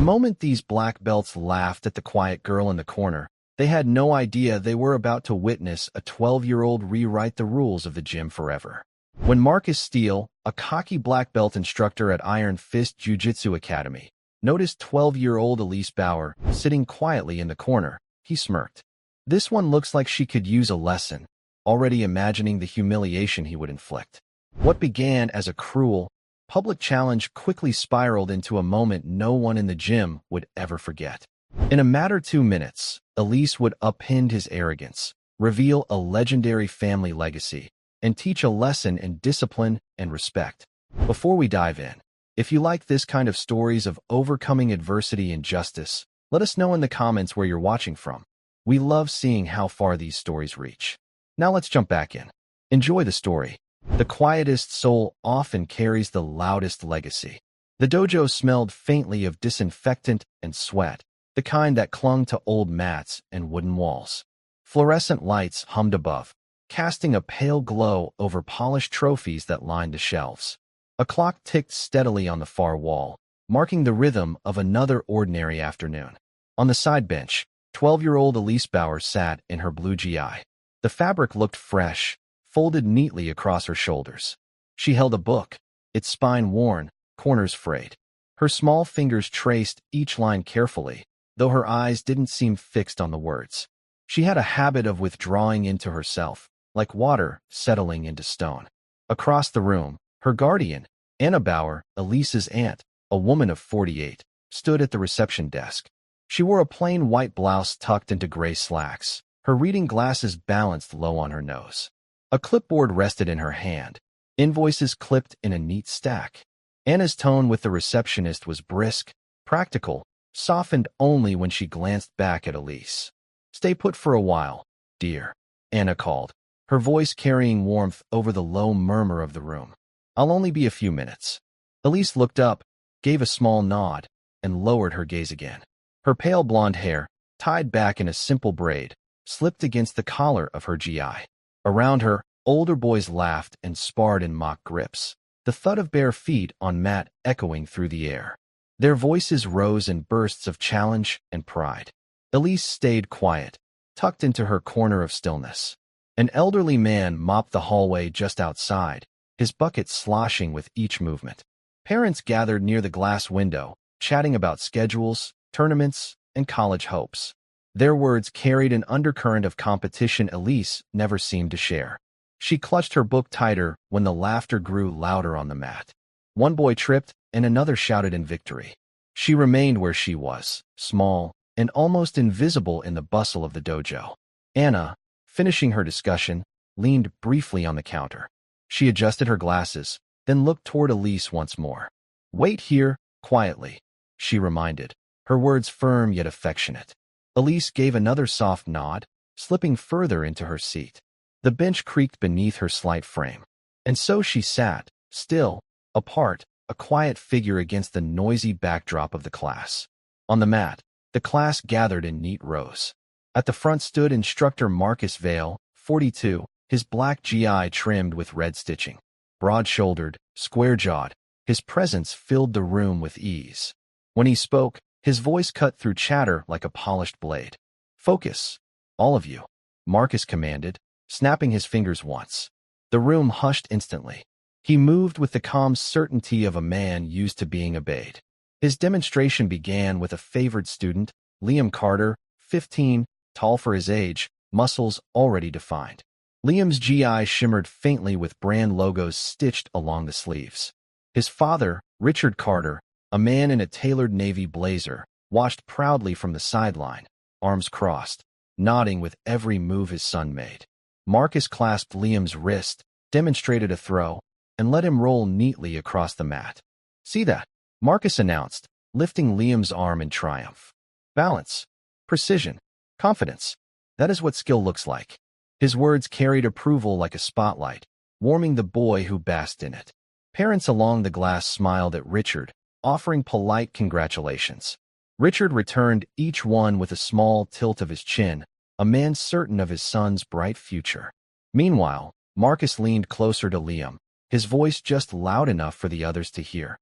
The moment these black belts laughed at the quiet girl in the corner, they had no idea they were about to witness a 12-year-old rewrite the rules of the gym forever. When Marcus Steele, a cocky black belt instructor at Iron Fist Jiu-Jitsu Academy, noticed 12-year-old Elise Bauer sitting quietly in the corner, he smirked. This one looks like she could use a lesson, already imagining the humiliation he would inflict. What began as a cruel, public challenge quickly spiraled into a moment no one in the gym would ever forget. In a matter of 2 minutes, Elise would upend his arrogance, reveal a legendary family legacy, and teach a lesson in discipline and respect. Before we dive in, if you like this kind of stories of overcoming adversity and justice, let us know in the comments where you're watching from. We love seeing how far these stories reach. Now let's jump back in. Enjoy the story. The quietest soul often carries the loudest legacy. The dojo smelled faintly of disinfectant and sweat, the kind that clung to old mats and wooden walls. Fluorescent lights hummed above, casting a pale glow over polished trophies that lined the shelves. A clock ticked steadily on the far wall, marking the rhythm of another ordinary afternoon. On the side bench, 12-year-old Elise Bauer sat in her blue GI. The fabric looked fresh, folded neatly across her shoulders. She held a book, its spine worn, corners frayed. Her small fingers traced each line carefully, though her eyes didn't seem fixed on the words. She had a habit of withdrawing into herself, like water settling into stone. Across the room, her guardian, Anna Bauer, Elise's aunt, a woman of 48, stood at the reception desk. She wore a plain white blouse tucked into gray slacks, her reading glasses balanced low on her nose. A clipboard rested in her hand, invoices clipped in a neat stack. Anna's tone with the receptionist was brisk, practical, softened only when she glanced back at Elise. "Stay put for a while, dear," Anna called, her voice carrying warmth over the low murmur of the room. "I'll only be a few minutes." Elise looked up, gave a small nod, and lowered her gaze again. Her pale blonde hair, tied back in a simple braid, slipped against the collar of her GI. Around her, older boys laughed and sparred in mock grips, the thud of bare feet on mat echoing through the air. Their voices rose in bursts of challenge and pride. Elise stayed quiet, tucked into her corner of stillness. An elderly man mopped the hallway just outside, his bucket sloshing with each movement. Parents gathered near the glass window, chatting about schedules, tournaments, and college hopes. Their words carried an undercurrent of competition Elise never seemed to share. She clutched her book tighter when the laughter grew louder on the mat. One boy tripped, and another shouted in victory. She remained where she was, small and almost invisible in the bustle of the dojo. Anna, finishing her discussion, leaned briefly on the counter. She adjusted her glasses, then looked toward Elise once more. "Wait here, quietly," she reminded, her words firm yet affectionate. Elise gave another soft nod, slipping further into her seat. The bench creaked beneath her slight frame. And so she sat, still, apart, a quiet figure against the noisy backdrop of the class. On the mat, the class gathered in neat rows. At the front stood instructor Marcus Vale, 42, his black GI trimmed with red stitching. Broad-shouldered, square-jawed, his presence filled the room with ease. When he spoke, his voice cut through chatter like a polished blade. "Focus, all of you," Marcus commanded, snapping his fingers once. The room hushed instantly. He moved with the calm certainty of a man used to being obeyed. His demonstration began with a favored student, Liam Carter, 15, tall for his age, muscles already defined. Liam's GI shimmered faintly with brand logos stitched along the sleeves. His father, Richard Carter, a man in a tailored navy blazer, watched proudly from the sideline, arms crossed, nodding with every move his son made. Marcus clasped Liam's wrist, demonstrated a throw, and let him roll neatly across the mat. "See that?" Marcus announced, lifting Liam's arm in triumph. "Balance, precision, confidence. That is what skill looks like." His words carried approval like a spotlight, warming the boy who basked in it. Parents along the glass smiled at Richard, offering polite congratulations. Richard returned each one with a small tilt of his chin, a man certain of his son's bright future. Meanwhile, Marcus leaned closer to Liam, his voice just loud enough for the others to hear.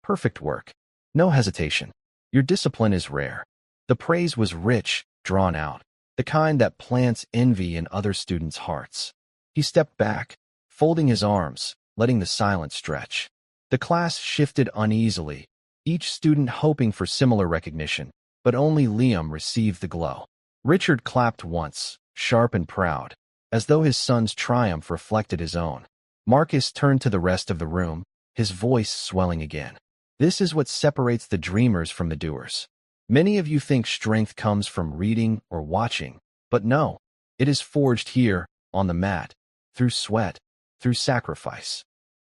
"Perfect work. No hesitation. Your discipline is rare. The praise was rich, drawn out, the kind that plants envy in other students' hearts. He stepped back, folding his arms, letting the silence stretch. The class shifted uneasily, each student hoping for similar recognition, but only Liam received the glow. Richard clapped once, sharp and proud, as though his son's triumph reflected his own. Marcus turned to the rest of the room, his voice swelling again. This is what separates the dreamers from the doers. Many of you think strength comes from reading or watching, but no, it is forged here, on the mat, through sweat, through sacrifice.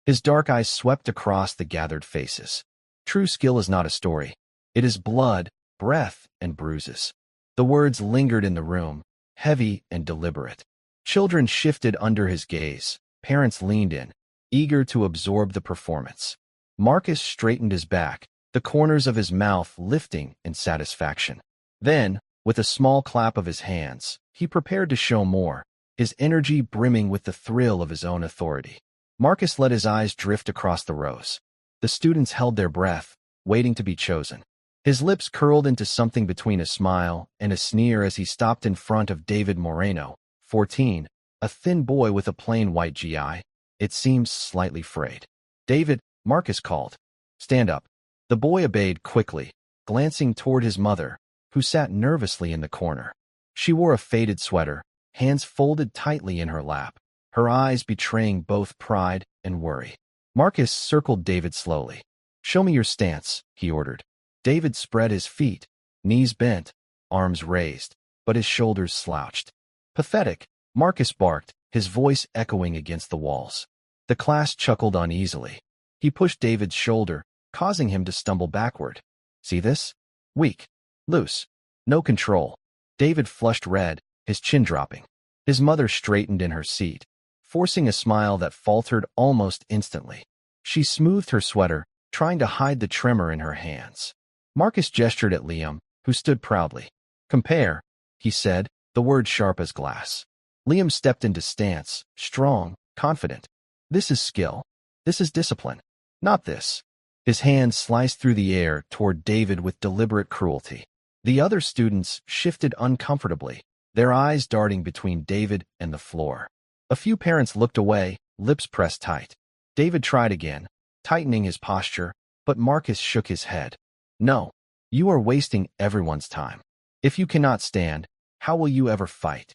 His dark eyes swept across the gathered faces. True skill is not a story. It is blood, breath, and bruises. The words lingered in the room, heavy and deliberate. Children shifted under his gaze. Parents leaned in, eager to absorb the performance. Marcus straightened his back, the corners of his mouth lifting in satisfaction. Then, with a small clap of his hands, he prepared to show more, his energy brimming with the thrill of his own authority. Marcus let his eyes drift across the rows. The students held their breath, waiting to be chosen. His lips curled into something between a smile and a sneer as he stopped in front of David Moreno, 14, a thin boy with a plain white GI. It seemed slightly frayed. "David," Marcus called. "Stand up." The boy obeyed quickly, glancing toward his mother, who sat nervously in the corner. She wore a faded sweater, hands folded tightly in her lap, her eyes betraying both pride and worry. Marcus circled David slowly. "Show me your stance," he ordered. David spread his feet, knees bent, arms raised, but his shoulders slouched. "Pathetic," Marcus barked, his voice echoing against the walls. The class chuckled uneasily. He pushed David's shoulder, causing him to stumble backward. "See this? Weak. Loose. No control." David flushed red, his chin dropping. His mother straightened in her seat, forcing a smile that faltered almost instantly. She smoothed her sweater, trying to hide the tremor in her hands. Marcus gestured at Liam, who stood proudly. "Compare," he said, the word sharp as glass. Liam stepped into stance, strong, confident. "This is skill. This is discipline. Not this." His hand sliced through the air toward David with deliberate cruelty. The other students shifted uncomfortably, their eyes darting between David and the floor. A few parents looked away, lips pressed tight. David tried again, tightening his posture, but Marcus shook his head. "No, you are wasting everyone's time. If you cannot stand, how will you ever fight?"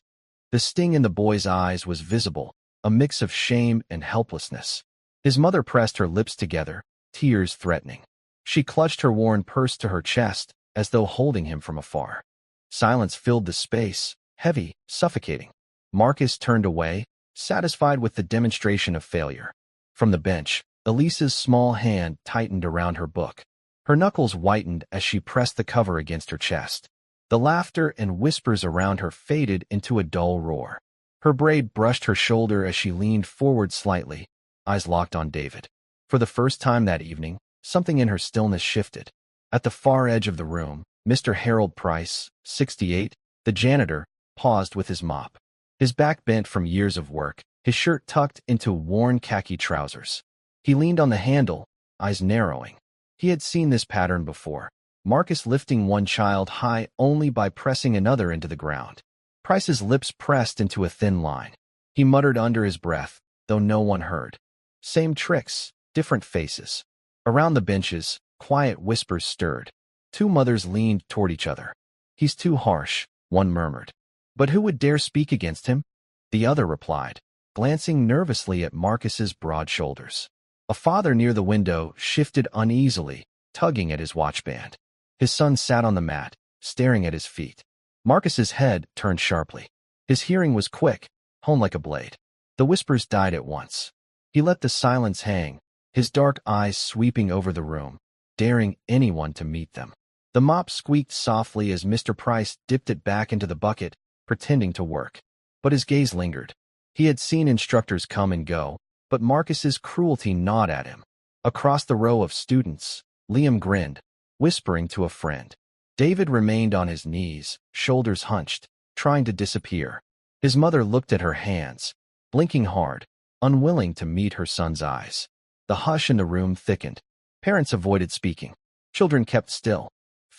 The sting in the boy's eyes was visible, a mix of shame and helplessness. His mother pressed her lips together, tears threatening. She clutched her worn purse to her chest, as though holding him from afar. Silence filled the space, heavy, suffocating. Marcus turned away, satisfied with the demonstration of failure. From the bench, Elise's small hand tightened around her book. Her knuckles whitened as she pressed the cover against her chest. The laughter and whispers around her faded into a dull roar. Her braid brushed her shoulder as she leaned forward slightly, eyes locked on David. For the first time that evening, something in her stillness shifted. At the far edge of the room, Mr. Harold Price, 68, the janitor, paused with his mop. His back bent from years of work, his shirt tucked into worn khaki trousers. He leaned on the handle, eyes narrowing. He had seen this pattern before, Marcus lifting one child high only by pressing another into the ground. Price's lips pressed into a thin line. He muttered under his breath, though no one heard. Same tricks, different faces. Around the benches, quiet whispers stirred. Two mothers leaned toward each other. "He's too harsh," one murmured. "But who would dare speak against him?" The other replied, glancing nervously at Marcus's broad shoulders. A father near the window shifted uneasily, tugging at his watchband. His son sat on the mat, staring at his feet. Marcus's head turned sharply. His hearing was quick, honed like a blade. The whispers died at once. He let the silence hang, his dark eyes sweeping over the room, daring anyone to meet them. The mop squeaked softly as Mr. Price dipped it back into the bucket, pretending to work. But his gaze lingered. He had seen instructors come and go, but Marcus's cruelty gnawed at him. Across the row of students, Liam grinned, whispering to a friend. David remained on his knees, shoulders hunched, trying to disappear. His mother looked at her hands, blinking hard, unwilling to meet her son's eyes. The hush in the room thickened. Parents avoided speaking. Children kept still,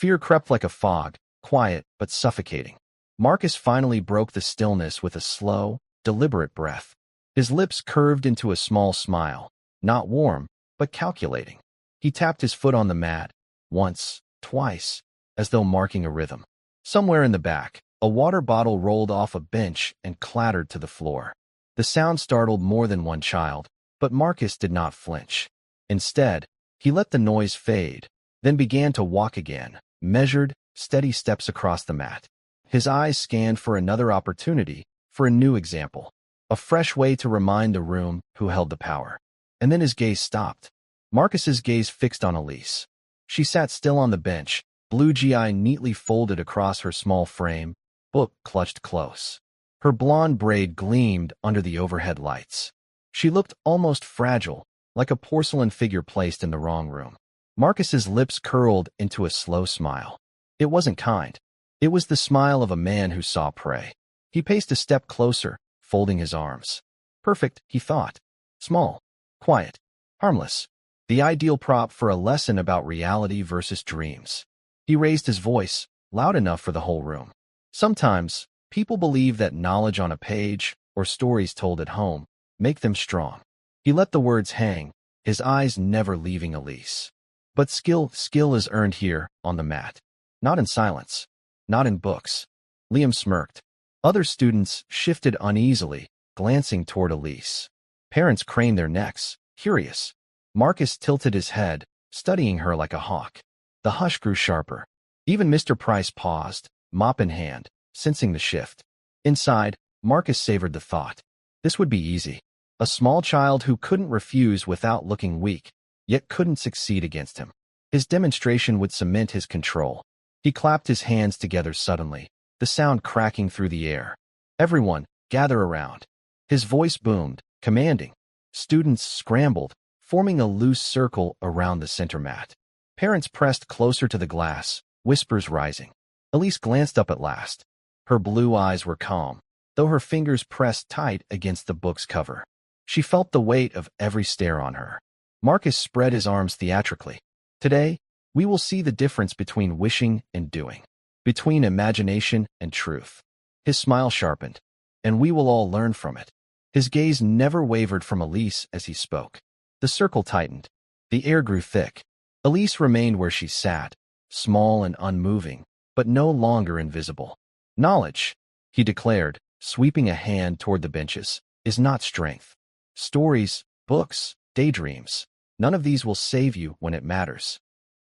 Fear crept like a fog, quiet but suffocating. Marcus finally broke the stillness with a slow, deliberate breath. His lips curved into a small smile, not warm, but calculating. He tapped his foot on the mat, once, twice, as though marking a rhythm. Somewhere in the back, a water bottle rolled off a bench and clattered to the floor. The sound startled more than one child, but Marcus did not flinch. Instead, he let the noise fade, then began to walk again, measured, steady steps across the mat. His eyes scanned for another opportunity, for a new example, a fresh way to remind the room who held the power. And then his gaze stopped. Marcus's gaze fixed on Elise. She sat still on the bench, blue GI neatly folded across her small frame, book clutched close. Her blonde braid gleamed under the overhead lights. She looked almost fragile, like a porcelain figure placed in the wrong room. Marcus's lips curled into a slow smile. It wasn't kind. It was the smile of a man who saw prey. He paced a step closer, folding his arms. Perfect, he thought. Small, quiet, harmless. The ideal prop for a lesson about reality versus dreams. He raised his voice, loud enough for the whole room. Sometimes, people believe that knowledge on a page, or stories told at home, make them strong. He let the words hang, his eyes never leaving Elise. But skill is earned here, on the mat. Not in silence. Not in books. Liam smirked. Other students shifted uneasily, glancing toward Elise. Parents craned their necks, curious. Marcus tilted his head, studying her like a hawk. The hush grew sharper. Even Mr. Price paused, mop in hand, sensing the shift. Inside, Marcus savored the thought. This would be easy. A small child who couldn't refuse without looking weak, yet couldn't succeed against him. His demonstration would cement his control. He clapped his hands together suddenly, the sound cracking through the air. Everyone, gather around. His voice boomed, commanding. Students scrambled, forming a loose circle around the center mat. Parents pressed closer to the glass, whispers rising. Elise glanced up at last. Her blue eyes were calm, though her fingers pressed tight against the book's cover. She felt the weight of every stare on her. Marcus spread his arms theatrically. Today, we will see the difference between wishing and doing, between imagination and truth. His smile sharpened, and we will all learn from it. His gaze never wavered from Elise as he spoke. The circle tightened. The air grew thick. Elise remained where she sat, small and unmoving, but no longer invisible. Knowledge, he declared, sweeping a hand toward the benches, is not strength. Stories, books, daydreams, none of these will save you when it matters.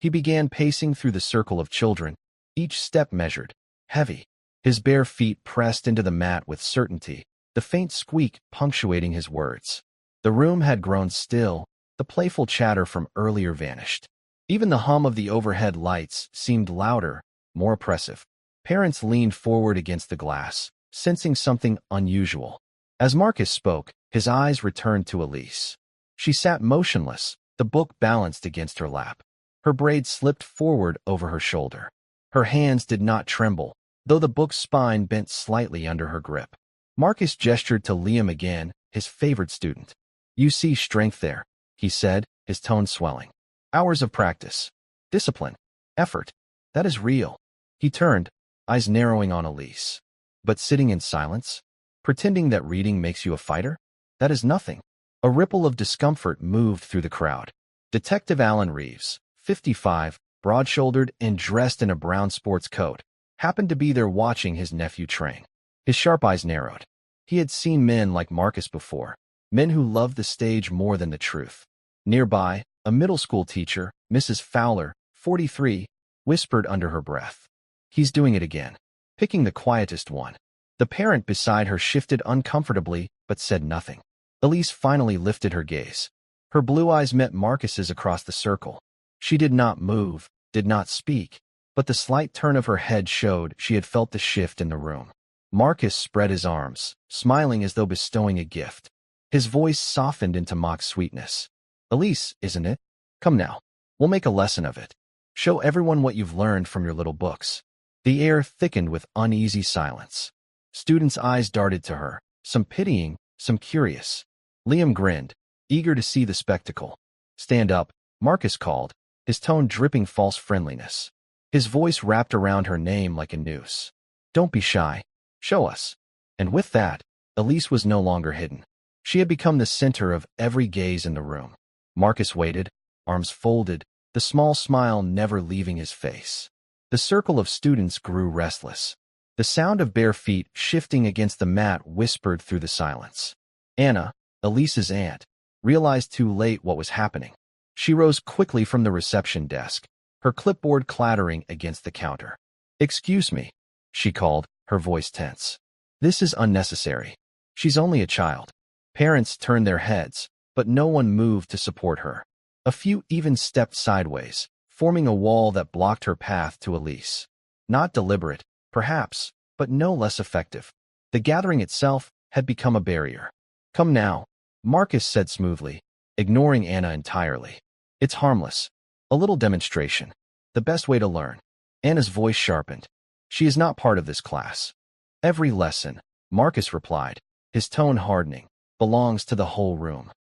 He began pacing through the circle of children, each step measured, heavy. His bare feet pressed into the mat with certainty, the faint squeak punctuating his words. The room had grown still, the playful chatter from earlier vanished. Even the hum of the overhead lights seemed louder, more oppressive. Parents leaned forward against the glass, sensing something unusual. As Marcus spoke, his eyes returned to Elise. She sat motionless, the book balanced against her lap. Her braid slipped forward over her shoulder. Her hands did not tremble, though the book's spine bent slightly under her grip. Marcus gestured to Liam again, his favorite student. You see strength there, he said, his tone swelling. Hours of practice. Discipline. Effort. That is real. He turned, eyes narrowing on Elise. But sitting in silence? Pretending that reading makes you a fighter? That is nothing. A ripple of discomfort moved through the crowd. Detective Alan Reeves, 55, broad-shouldered and dressed in a brown sports coat, happened to be there watching his nephew train. His sharp eyes narrowed. He had seen men like Marcus before, men who loved the stage more than the truth. Nearby, a middle school teacher, Mrs. Fowler, 43, whispered under her breath. He's doing it again. Picking the quietest one. The parent beside her shifted uncomfortably, but said nothing. Elise finally lifted her gaze. Her blue eyes met Marcus's across the circle. She did not move, did not speak, but the slight turn of her head showed she had felt the shift in the room. Marcus spread his arms, smiling as though bestowing a gift. His voice softened into mock sweetness. Elise, isn't it? Come now. We'll make a lesson of it. Show everyone what you've learned from your little books. The air thickened with uneasy silence. Students' eyes darted to her, some pitying, some curious. Liam grinned, eager to see the spectacle. Stand up, Marcus called, his tone dripping false friendliness. His voice wrapped around her name like a noose. Don't be shy. Show us. And with that, Elise was no longer hidden. She had become the center of every gaze in the room. Marcus waited, arms folded, the small smile never leaving his face. The circle of students grew restless. The sound of bare feet shifting against the mat whispered through the silence. Anna, Elise's aunt, realized too late what was happening. She rose quickly from the reception desk, her clipboard clattering against the counter. "Excuse me," she called, her voice tense. "This is unnecessary. She's only a child." Parents turned their heads, but no one moved to support her. A few even stepped sideways, forming a wall that blocked her path to Elise. Not deliberate, perhaps, but no less effective. The gathering itself had become a barrier. "Come now," Marcus said smoothly, ignoring Anna entirely. "It's harmless. A little demonstration. The best way to learn." Anna's voice sharpened. "She is not part of this class." "Every lesson," Marcus replied, his tone hardening, "belongs to the whole room."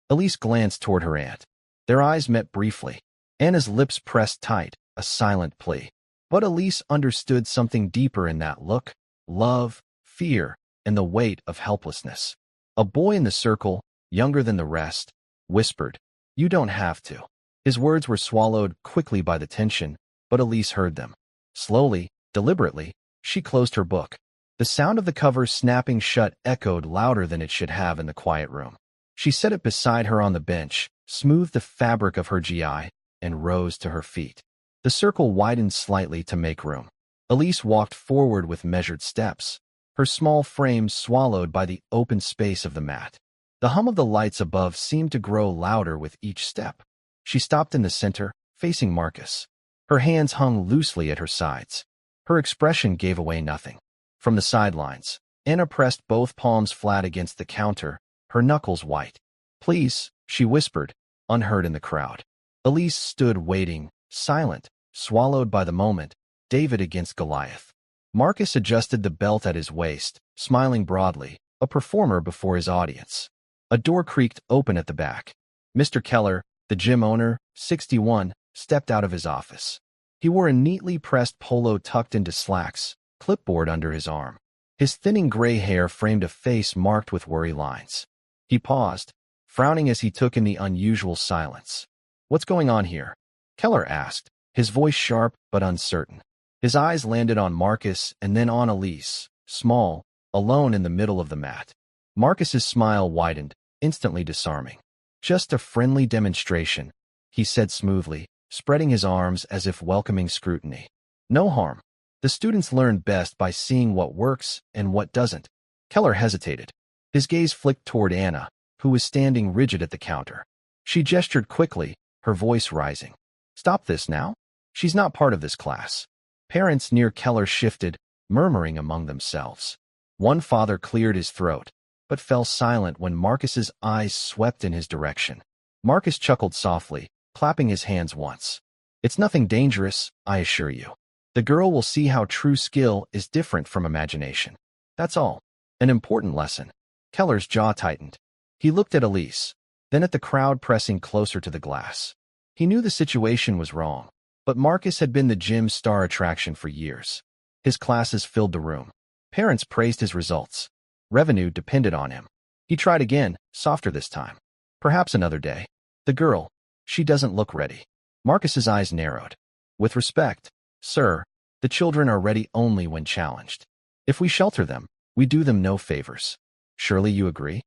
Elise glanced toward her aunt. Their eyes met briefly. Anna's lips pressed tight, a silent plea. But Elise understood something deeper in that look: love, fear, and the weight of helplessness. A boy in the circle, younger than the rest, whispered, "You don't have to." His words were swallowed quickly by the tension, but Elise heard them. Slowly, deliberately, she closed her book. The sound of the cover snapping shut echoed louder than it should have in the quiet room. She set it beside her on the bench, smoothed the fabric of her GI, and rose to her feet. The circle widened slightly to make room. Elise walked forward with measured steps, her small frame swallowed by the open space of the mat. The hum of the lights above seemed to grow louder with each step. She stopped in the center, facing Marcus. Her hands hung loosely at her sides. Her expression gave away nothing. From the sidelines, Anna pressed both palms flat against the counter, her knuckles white. "Please," she whispered, unheard in the crowd. Elise stood waiting, silent, swallowed by the moment, David against Goliath. Marcus adjusted the belt at his waist, smiling broadly, a performer before his audience. A door creaked open at the back. Mr. Keller, the gym owner, 61, stepped out of his office. He wore a neatly pressed polo tucked into slacks, clipboard under his arm. His thinning gray hair framed a face marked with worry lines. He paused, frowning as he took in the unusual silence. "What's going on here?" Keller asked, his voice sharp but uncertain. His eyes landed on Marcus and then on Elise, small, alone in the middle of the mat. Marcus's smile widened, instantly disarming. "Just a friendly demonstration," he said smoothly, spreading his arms as if welcoming scrutiny. "No harm. The students learn best by seeing what works and what doesn't." Keller hesitated. His gaze flicked toward Anna, who was standing rigid at the counter. She gestured quickly, her voice rising. "Stop this now. She's not part of this class." Parents near Keller shifted, murmuring among themselves. One father cleared his throat, but fell silent when Marcus's eyes swept in his direction. Marcus chuckled softly, clapping his hands once. "It's nothing dangerous, I assure you. The girl will see how true skill is different from imagination. That's all. An important lesson." Keller's jaw tightened. He looked at Elise, then at the crowd pressing closer to the glass. He knew the situation was wrong, but Marcus had been the gym's star attraction for years. His classes filled the room. Parents praised his results. Revenue depended on him. He tried again, softer this time. "Perhaps another day. The girl, she doesn't look ready." Marcus's eyes narrowed. "With respect, sir, the children are ready only when challenged. If we shelter them, we do them no favors. Surely you agree?"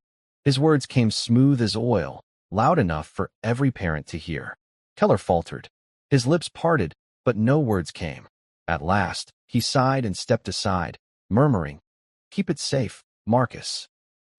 His words came smooth as oil, loud enough for every parent to hear. Keller faltered. His lips parted, but no words came. At last, he sighed and stepped aside, murmuring, "Keep it safe, Marcus."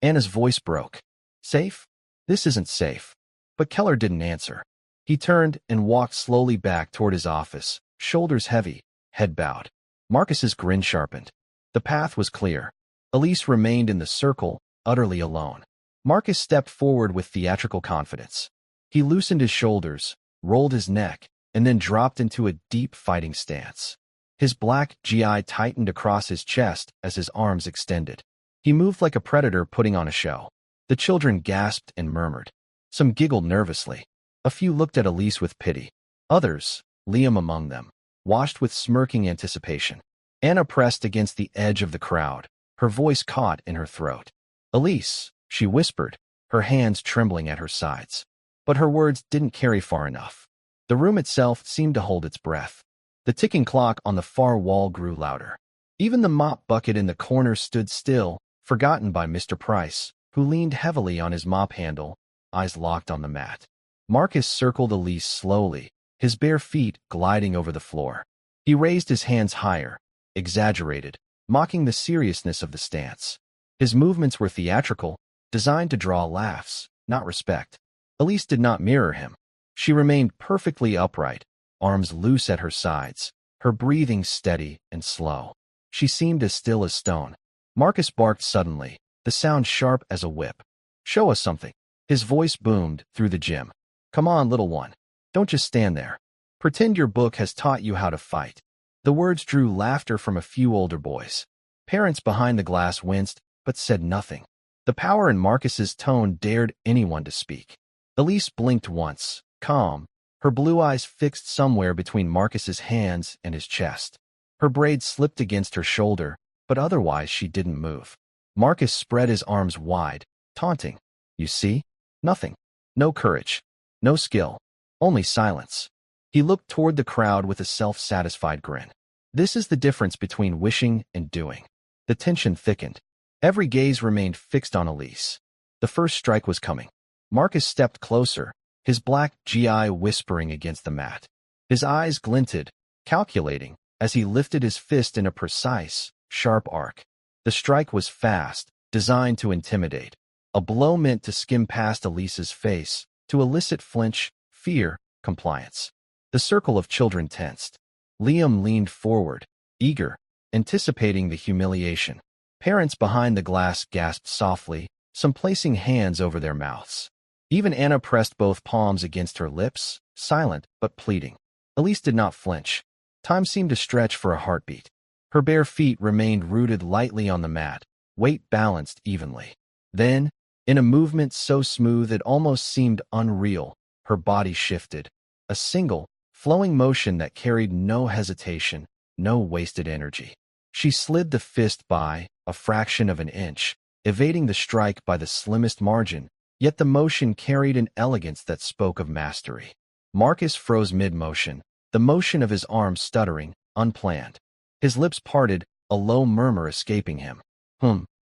Anna's voice broke. "Safe? This isn't safe." But Keller didn't answer. He turned and walked slowly back toward his office, shoulders heavy, head bowed. Marcus's grin sharpened. The path was clear. Elise remained in the circle, utterly alone. Marcus stepped forward with theatrical confidence. He loosened his shoulders, rolled his neck, and then dropped into a deep fighting stance. His black GI tightened across his chest as his arms extended. He moved like a predator putting on a show. The children gasped and murmured. Some giggled nervously. A few looked at Elise with pity. Others, Liam among them, washed with smirking anticipation. Anna pressed against the edge of the crowd, her voice caught in her throat. "Elise," she whispered, her hands trembling at her sides. But her words didn't carry far enough. The room itself seemed to hold its breath. The ticking clock on the far wall grew louder. Even the mop bucket in the corner stood still, forgotten by Mr. Price, who leaned heavily on his mop handle, eyes locked on the mat. Marcus circled Elise slowly, his bare feet gliding over the floor. He raised his hands higher, exaggerated, mocking the seriousness of the stance. His movements were theatrical, designed to draw laughs, not respect. Elise did not mirror him. She remained perfectly upright, arms loose at her sides, her breathing steady and slow. She seemed as still as stone. Marcus barked suddenly, the sound sharp as a whip. "Show us something." His voice boomed through the gym. "Come on, little one. Don't just stand there. Pretend your book has taught you how to fight." The words drew laughter from a few older boys. Parents behind the glass winced, but said nothing. The power in Marcus's tone dared anyone to speak. Elise blinked once, calm, her blue eyes fixed somewhere between Marcus's hands and his chest. Her braid slipped against her shoulder, but otherwise she didn't move. Marcus spread his arms wide, taunting. "You see? Nothing. No courage. No skill. Only silence." He looked toward the crowd with a self-satisfied grin. This is the difference between wishing and doing. The tension thickened. Every gaze remained fixed on Elise. The first strike was coming. Marcus stepped closer, his black GI whispering against the mat. His eyes glinted, calculating, as he lifted his fist in a precise, sharp arc. The strike was fast, designed to intimidate. A blow meant to skim past Elise's face, to elicit flinch, fear, compliance. The circle of children tensed. Liam leaned forward, eager, anticipating the humiliation. Parents behind the glass gasped softly, some placing hands over their mouths. Even Anna pressed both palms against her lips, silent but pleading. Elise did not flinch. Time seemed to stretch for a heartbeat. Her bare feet remained rooted lightly on the mat, weight balanced evenly. Then, in a movement so smooth it almost seemed unreal, her body shifted. A single, flowing motion that carried no hesitation, no wasted energy. She slid the fist by a fraction of an inch, evading the strike by the slimmest margin, yet the motion carried an elegance that spoke of mastery. Marcus froze mid-motion, the motion of his arms stuttering, unplanned. His lips parted, a low murmur escaping him.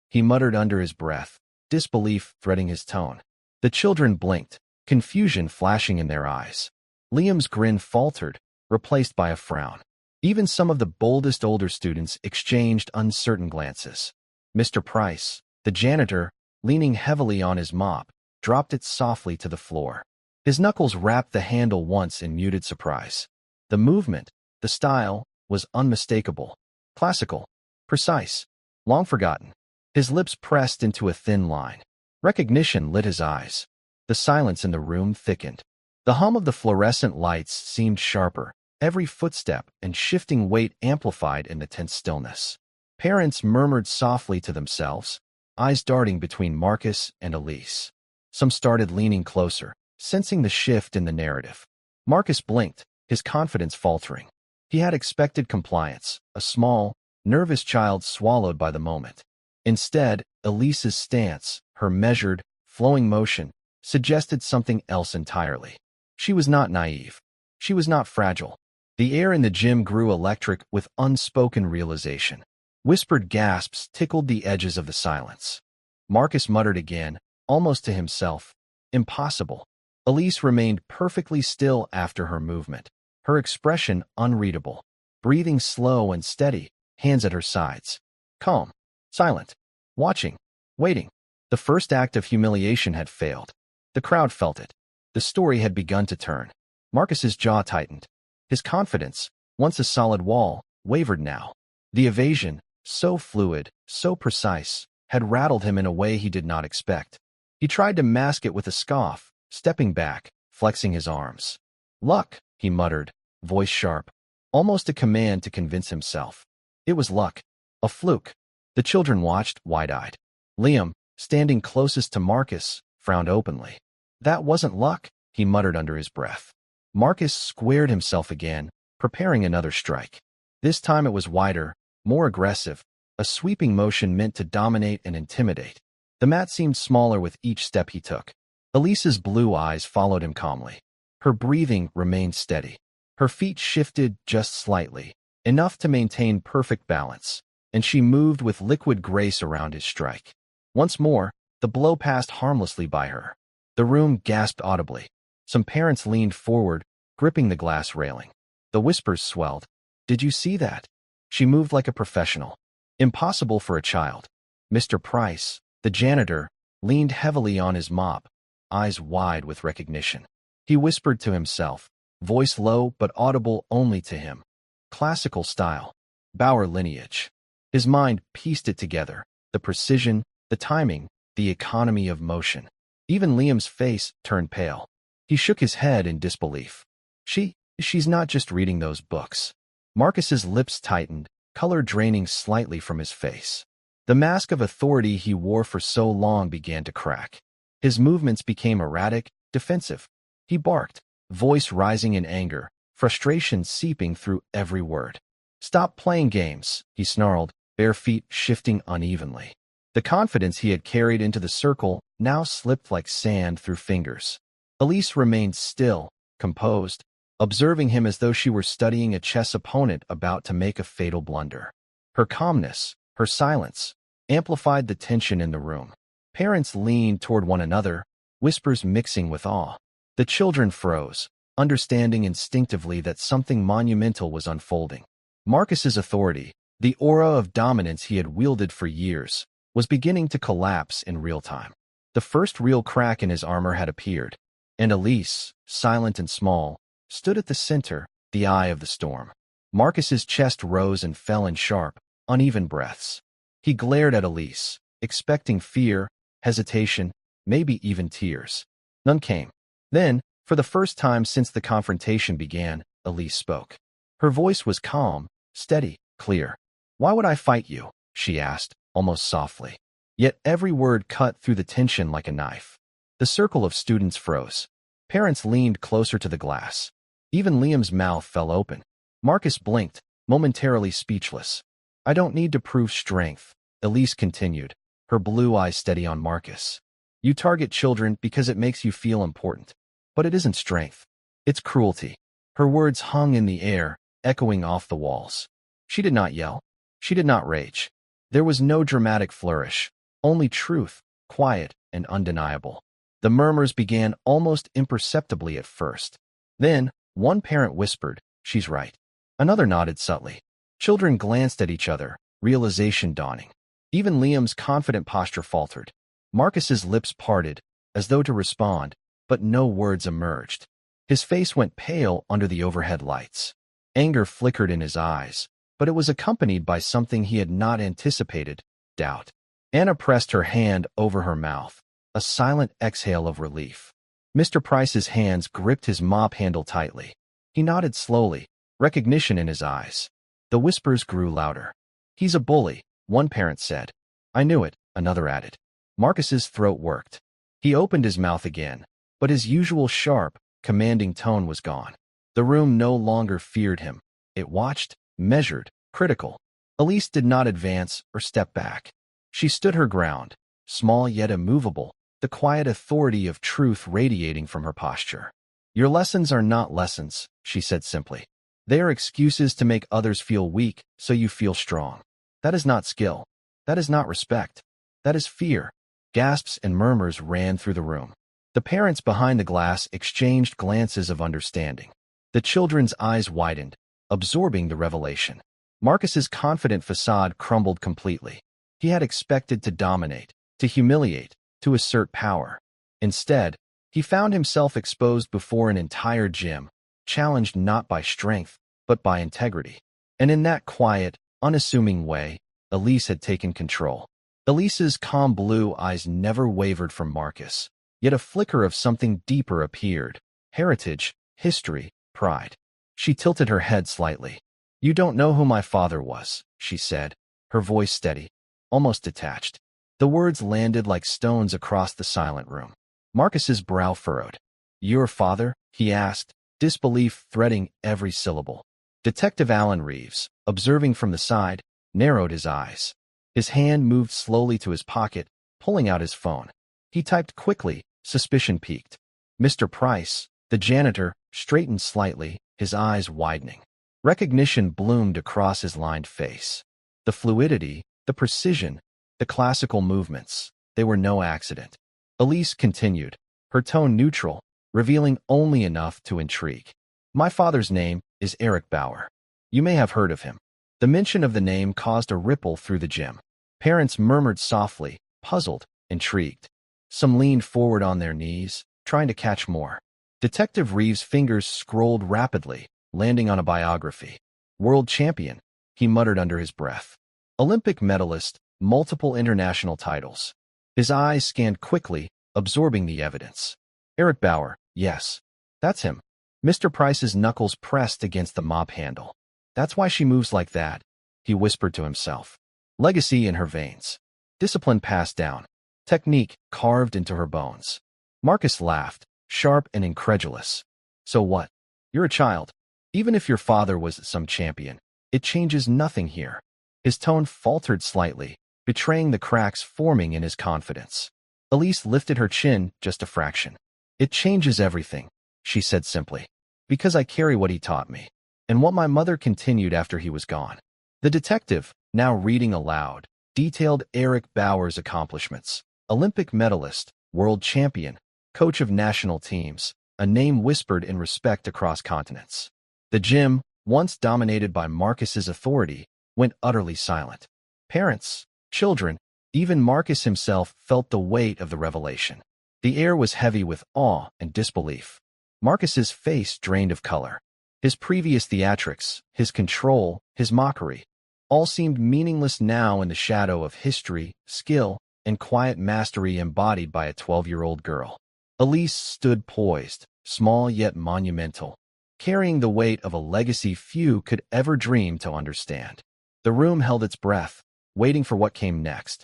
He muttered under his breath, disbelief threading his tone. The children blinked, confusion flashing in their eyes. Liam's grin faltered, replaced by a frown. Even some of the boldest older students exchanged uncertain glances. Mr. Price, the janitor, leaning heavily on his mop, dropped it softly to the floor. His knuckles rapped the handle once in muted surprise. The movement, the style, was unmistakable. Classical, precise, long forgotten. His lips pressed into a thin line. Recognition lit his eyes. The silence in the room thickened. The hum of the fluorescent lights seemed sharper, every footstep and shifting weight amplified in the tense stillness. Parents murmured softly to themselves, eyes darting between Marcus and Elise. Some started leaning closer, sensing the shift in the narrative. Marcus blinked, his confidence faltering. He had expected compliance, a small, nervous child swallowed by the moment. Instead, Elise's stance, her measured, flowing motion, suggested something else entirely. She was not naive. She was not fragile. The air in the gym grew electric with unspoken realization. Whispered gasps tickled the edges of the silence. Marcus muttered again, almost to himself, "Impossible." Elise remained perfectly still after her movement, her expression unreadable, breathing slow and steady, hands at her sides. Calm, silent, watching, waiting. The first act of humiliation had failed. The crowd felt it. The story had begun to turn. Marcus's jaw tightened. His confidence, once a solid wall, wavered now. The evasion, so fluid, so precise, had rattled him in a way he did not expect. He tried to mask it with a scoff, stepping back, flexing his arms. "Luck," he muttered, voice sharp, almost a command to convince himself. It was luck. A fluke. The children watched, wide-eyed. Liam, standing closest to Marcus, frowned openly. "That wasn't luck," he muttered under his breath. Marcus squared himself again, preparing another strike. This time it was wider, more aggressive, a sweeping motion meant to dominate and intimidate. The mat seemed smaller with each step he took. Elise's blue eyes followed him calmly. Her breathing remained steady. Her feet shifted just slightly, enough to maintain perfect balance, and she moved with liquid grace around his strike. Once more, the blow passed harmlessly by her. The room gasped audibly. Some parents leaned forward, gripping the glass railing. The whispers swelled. "Did you see that?" She moved like a professional. Impossible for a child. Mr. Price, the janitor, leaned heavily on his mop, eyes wide with recognition. He whispered to himself, voice low but audible only to him. Classical style. Bauer lineage. His mind pieced it together. The precision, the timing, the economy of motion. Even Liam's face turned pale. He shook his head in disbelief. She's not just reading those books. Marcus's lips tightened, color draining slightly from his face. The mask of authority he wore for so long began to crack. His movements became erratic, defensive. He barked, voice rising in anger, frustration seeping through every word. "Stop playing games," he snarled, bare feet shifting unevenly. The confidence he had carried into the circle now slipped like sand through fingers. Elise remained still, composed, observing him as though she were studying a chess opponent about to make a fatal blunder. Her calmness, her silence, amplified the tension in the room. Parents leaned toward one another, whispers mixing with awe. The children froze, understanding instinctively that something monumental was unfolding. Marcus's authority, the aura of dominance he had wielded for years, was beginning to collapse in real time. The first real crack in his armor had appeared, and Elise, silent and small, stood at the center, the eye of the storm. Marcus's chest rose and fell in sharp, uneven breaths. He glared at Elise, expecting fear, hesitation, maybe even tears. None came. Then, for the first time since the confrontation began, Elise spoke. Her voice was calm, steady, clear. "Why would I fight you?" she asked, almost softly. Yet every word cut through the tension like a knife. The circle of students froze. Parents leaned closer to the glass. Even Liam's mouth fell open. Marcus blinked, momentarily speechless. "I don't need to prove strength," Elise continued, her blue eyes steady on Marcus. "You target children because it makes you feel important. But it isn't strength. It's cruelty." Her words hung in the air, echoing off the walls. She did not yell. She did not rage. There was no dramatic flourish, only truth, quiet and undeniable. The murmurs began almost imperceptibly at first. Then, one parent whispered, "She's right." Another nodded subtly. Children glanced at each other, realization dawning. Even Liam's confident posture faltered. Marcus's lips parted, as though to respond, but no words emerged. His face went pale under the overhead lights. Anger flickered in his eyes, but it was accompanied by something he had not anticipated, doubt. Anna pressed her hand over her mouth, a silent exhale of relief. Mr. Price's hands gripped his mop handle tightly. He nodded slowly, recognition in his eyes. The whispers grew louder. "He's a bully," one parent said. "I knew it," another added. Marcus's throat worked. He opened his mouth again, but his usual sharp, commanding tone was gone. The room no longer feared him. It watched, measured, critical. Elise did not advance or step back. She stood her ground, small yet immovable, the quiet authority of truth radiating from her posture. "Your lessons are not lessons," she said simply. "They are excuses to make others feel weak so you feel strong. That is not skill. That is not respect. That is fear." Gasps and murmurs ran through the room. The parents behind the glass exchanged glances of understanding. The children's eyes widened, absorbing the revelation. Marcus's confident facade crumbled completely. He had expected to dominate, to humiliate, to assert power. Instead, he found himself exposed before an entire gym, challenged not by strength, but by integrity. And in that quiet, unassuming way, Elise had taken control. Elise's calm blue eyes never wavered from Marcus, yet a flicker of something deeper appeared. Heritage, history, pride. She tilted her head slightly. "You don't know who my father was," she said, her voice steady, almost detached. The words landed like stones across the silent room. Marcus's brow furrowed. "Your father?" he asked, disbelief threading every syllable. Detective Alan Reeves, observing from the side, narrowed his eyes. His hand moved slowly to his pocket, pulling out his phone. He typed quickly, suspicion peaked. Mr. Price, the janitor, straightened slightly, his eyes widening. Recognition bloomed across his lined face. The fluidity, the precision, the classical movements, they were no accident. Elise continued, her tone neutral, revealing only enough to intrigue. My father's name is Eric Bauer. You may have heard of him. The mention of the name caused a ripple through the gym. Parents murmured softly, puzzled, intrigued. Some leaned forward on their knees, trying to catch more. Detective Reeves' fingers scrolled rapidly, landing on a biography. World champion, he muttered under his breath. Olympic medalist, multiple international titles. His eyes scanned quickly, absorbing the evidence. Eric Bauer, yes. That's him. Mr. Price's knuckles pressed against the mop handle. That's why she moves like that, he whispered to himself. Legacy in her veins. Discipline passed down. Technique carved into her bones. Marcus laughed, sharp and incredulous. So what? You're a child. Even if your father was some champion, it changes nothing here. His tone faltered slightly, betraying the cracks forming in his confidence. Elise lifted her chin just a fraction. It changes everything, she said simply. Because I carry what he taught me. And what my mother continued after he was gone. The detective, now reading aloud, detailed Eric Bauer's accomplishments. Olympic medalist, world champion, coach of national teams, a name whispered in respect across continents. The gym, once dominated by Marcus's authority, went utterly silent. Parents, children, even Marcus himself felt the weight of the revelation. The air was heavy with awe and disbelief. Marcus's face drained of color. His previous theatrics, his control, his mockery, all seemed meaningless now in the shadow of history, skill, and quiet mastery embodied by a 12-year-old girl. Elise stood poised, small yet monumental, carrying the weight of a legacy few could ever dream to understand. The room held its breath, waiting for what came next.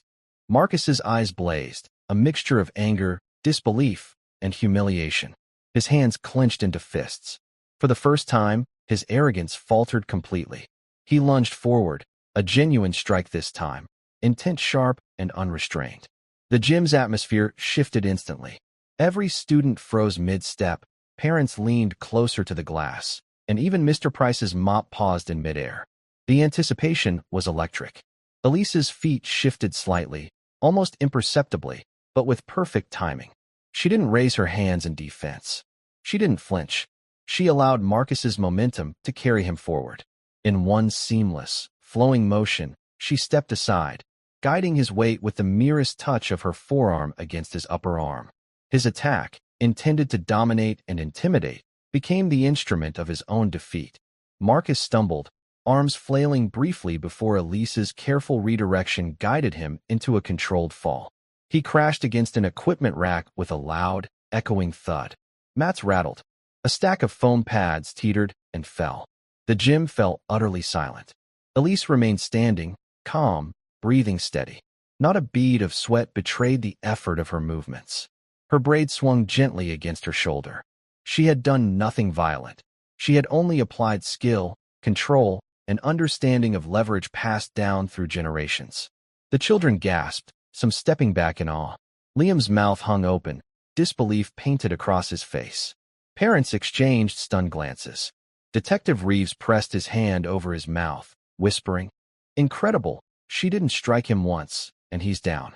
Marcus's eyes blazed, a mixture of anger, disbelief, and humiliation. His hands clenched into fists. For the first time, his arrogance faltered completely. He lunged forward, a genuine strike this time, intent sharp and unrestrained. The gym's atmosphere shifted instantly. Every student froze mid-step, parents leaned closer to the glass, and even Mr. Price's mop paused in midair. The anticipation was electric. Elise's feet shifted slightly, almost imperceptibly, but with perfect timing. She didn't raise her hands in defense. She didn't flinch. She allowed Marcus's momentum to carry him forward. In one seamless, flowing motion, she stepped aside, guiding his weight with the merest touch of her forearm against his upper arm. His attack, intended to dominate and intimidate, became the instrument of his own defeat. Marcus stumbled, arms flailing briefly before Elise's careful redirection guided him into a controlled fall. He crashed against an equipment rack with a loud, echoing thud. Mats rattled. A stack of foam pads teetered and fell. The gym fell utterly silent. Elise remained standing, calm, breathing steady. Not a bead of sweat betrayed the effort of her movements. Her braid swung gently against her shoulder. She had done nothing violent. She had only applied skill, control, and understanding of leverage passed down through generations. The children gasped, some stepping back in awe. Liam's mouth hung open, disbelief painted across his face. Parents exchanged stunned glances. Detective Reeves pressed his hand over his mouth, whispering, "Incredible, she didn't strike him once, and he's down."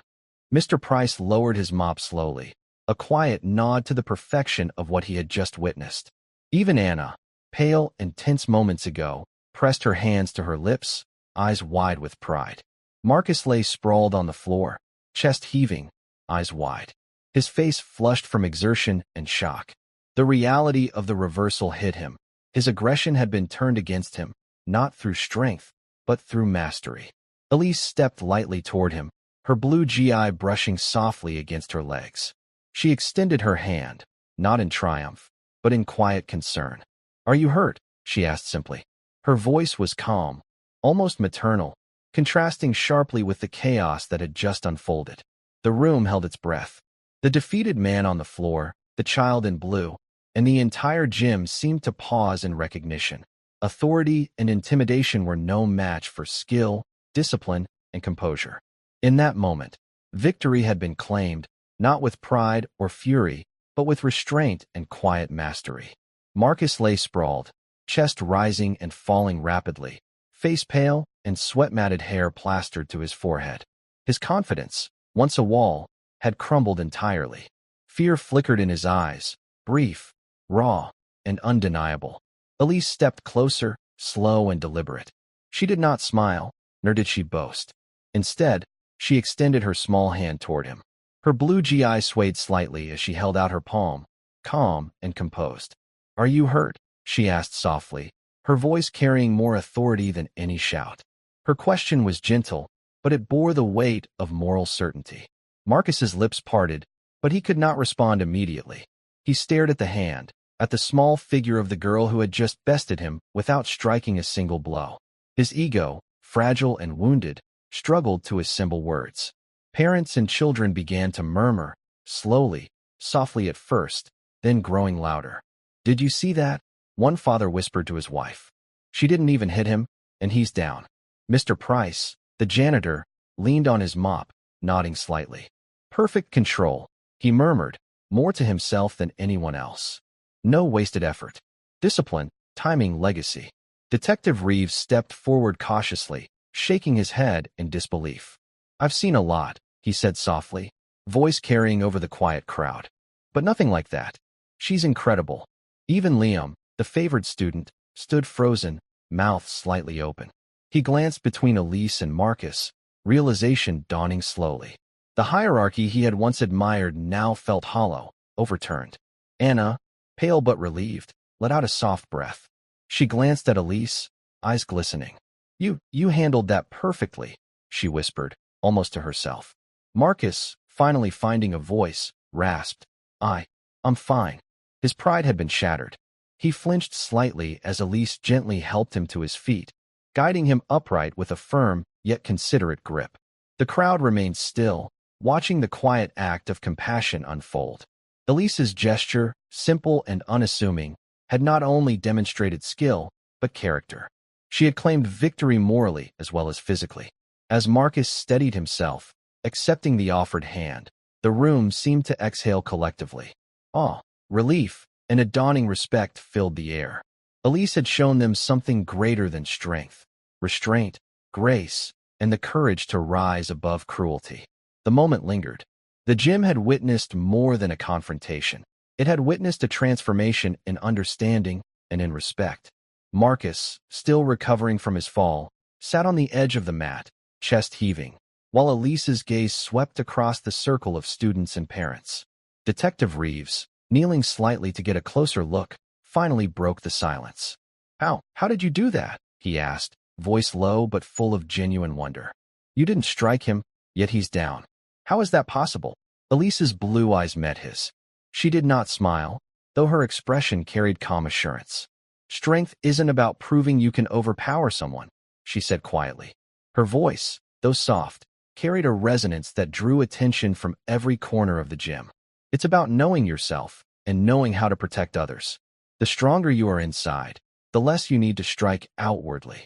Mr. Price lowered his mop slowly, a quiet nod to the perfection of what he had just witnessed. Even Anna, pale and tense moments ago, pressed her hands to her lips, eyes wide with pride. Marcus lay sprawled on the floor, chest heaving, eyes wide. His face flushed from exertion and shock. The reality of the reversal hit him. His aggression had been turned against him, not through strength, but through mastery. Elise stepped lightly toward him, her blue GI brushing softly against her legs. She extended her hand, not in triumph, but in quiet concern. "Are you hurt?" she asked simply. Her voice was calm, almost maternal, contrasting sharply with the chaos that had just unfolded. The room held its breath. The defeated man on the floor, the child in blue, and the entire gym seemed to pause in recognition. Authority and intimidation were no match for skill, discipline, and composure. In that moment, victory had been claimed, not with pride or fury, but with restraint and quiet mastery. Marcus lay sprawled, chest rising and falling rapidly, face pale and sweat-matted hair plastered to his forehead. His confidence, once a wall, had crumbled entirely. Fear flickered in his eyes, brief, raw, and undeniable. Elise stepped closer, slow and deliberate. She did not smile, nor did she boast. Instead, she extended her small hand toward him. Her blue eye swayed slightly as she held out her palm, calm and composed. "Are you hurt?" she asked softly, her voice carrying more authority than any shout. Her question was gentle, but it bore the weight of moral certainty. Marcus's lips parted, but he could not respond immediately. He stared at the hand, at the small figure of the girl who had just bested him without striking a single blow. His ego, fragile and wounded, struggled to assemble words. Parents and children began to murmur, slowly, softly at first, then growing louder. "Did you see that?" one father whispered to his wife. "She didn't even hit him, and he's down." Mr. Price, the janitor, leaned on his mop, nodding slightly. "Perfect control," he murmured, more to himself than anyone else. "No wasted effort. Discipline, timing, legacy." Detective Reeves stepped forward cautiously, shaking his head in disbelief. "I've seen a lot," he said softly, voice carrying over the quiet crowd. "But nothing like that. She's incredible." Even Liam, the favored student, stood frozen, mouth slightly open. He glanced between Elise and Marcus, realization dawning slowly. The hierarchy he had once admired now felt hollow, overturned. Anna, pale but relieved, let out a soft breath. She glanced at Elise, eyes glistening. You handled that perfectly," she whispered, almost to herself. Marcus, finally finding a voice, rasped, I'm fine." His pride had been shattered. He flinched slightly as Elise gently helped him to his feet, guiding him upright with a firm yet considerate grip. The crowd remained still, watching the quiet act of compassion unfold. Elise's gesture, simple and unassuming, had not only demonstrated skill, but character. She had claimed victory morally as well as physically. As Marcus steadied himself, accepting the offered hand, the room seemed to exhale collectively. Awe, relief, and a dawning respect filled the air. Elise had shown them something greater than strength, restraint, grace, and the courage to rise above cruelty. The moment lingered. The gym had witnessed more than a confrontation. It had witnessed a transformation in understanding and in respect. Marcus, still recovering from his fall, sat on the edge of the mat, chest heaving, while Elise's gaze swept across the circle of students and parents. Detective Reeves, kneeling slightly to get a closer look, finally broke the silence. How did you do that?" he asked, voice low but full of genuine wonder. "You didn't strike him, yet he's down. How is that possible?" Elise's blue eyes met his. She did not smile, though her expression carried calm assurance. "Strength isn't about proving you can overpower someone," she said quietly. Her voice, though soft, carried a resonance that drew attention from every corner of the gym. "It's about knowing yourself and knowing how to protect others. The stronger you are inside, the less you need to strike outwardly."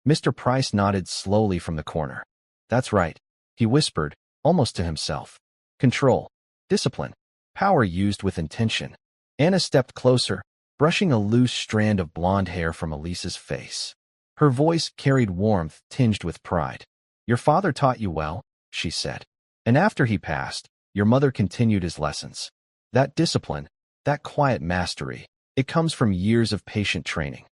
Mr. Price nodded slowly from the corner. "That's right," he whispered, almost to himself. "Control, discipline, power used with intention." Anna stepped closer, brushing a loose strand of blonde hair from Elise's face. Her voice carried warmth tinged with pride. "Your father taught you well," she said. "And after he passed, your mother continued his lessons. That discipline, that quiet mastery, it comes from years of patient training."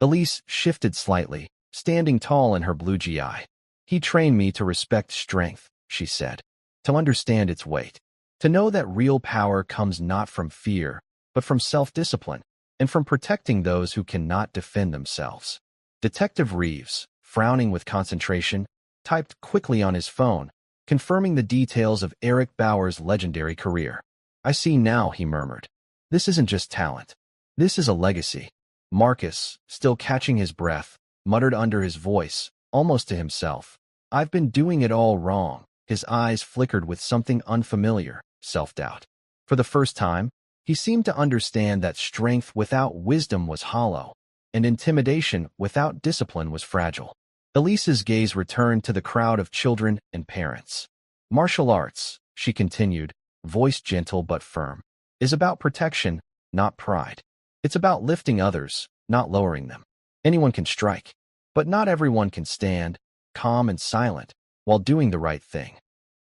Elise shifted slightly, standing tall in her blue eye. "He trained me to respect strength," she said, "to understand its weight, to know that real power comes not from fear, but from self-discipline, and from protecting those who cannot defend themselves." Detective Reeves, frowning with concentration, typed quickly on his phone, confirming the details of Elise Bauer's legendary career. "I see now," he murmured. "This isn't just talent. This is a legacy." Marcus, still catching his breath, muttered under his voice, almost to himself, "I've been doing it all wrong." His eyes flickered with something unfamiliar, self-doubt. For the first time, he seemed to understand that strength without wisdom was hollow, and intimidation without discipline was fragile. Elise's gaze returned to the crowd of children and parents. Martial arts, she continued, voice gentle but firm, is about protection, not pride. It's about lifting others, not lowering them. Anyone can strike, but not everyone can stand, calm and silent, while doing the right thing.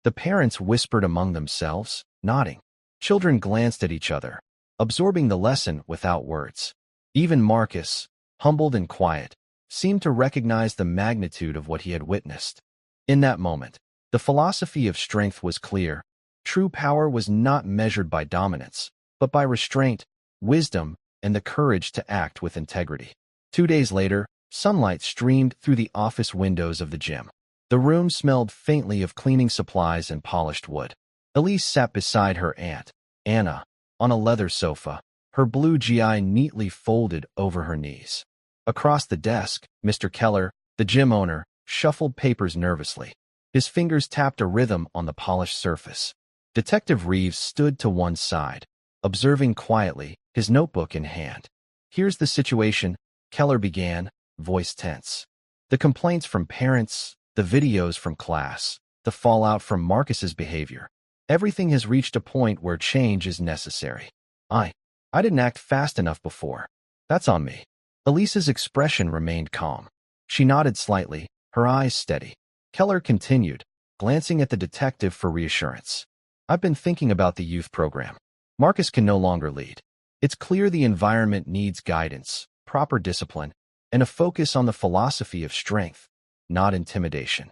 The parents whispered among themselves, nodding. Children glanced at each other, absorbing the lesson without words. Even Marcus, humbled and quiet, seemed to recognize the magnitude of what he had witnessed. In that moment, the philosophy of strength was clear. True power was not measured by dominance, but by restraint, wisdom, and the courage to act with integrity. 2 days later, sunlight streamed through the office windows of the gym. The room smelled faintly of cleaning supplies and polished wood. Elise sat beside her aunt, Anna, on a leather sofa, her blue GI neatly folded over her knees. Across the desk, Mr. Keller, the gym owner, shuffled papers nervously. His fingers tapped a rhythm on the polished surface. Detective Reeves stood to one side, observing quietly, his notebook in hand. "Here's the situation," Keller began, voice tense. "The complaints from parents, the videos from class, the fallout from Marcus's behavior. Everything has reached a point where change is necessary. I didn't act fast enough before. That's on me." Elise's expression remained calm. She nodded slightly, her eyes steady. Keller continued, glancing at the detective for reassurance. "I've been thinking about the youth program. Marcus can no longer lead. It's clear the environment needs guidance, proper discipline, and a focus on the philosophy of strength, not intimidation."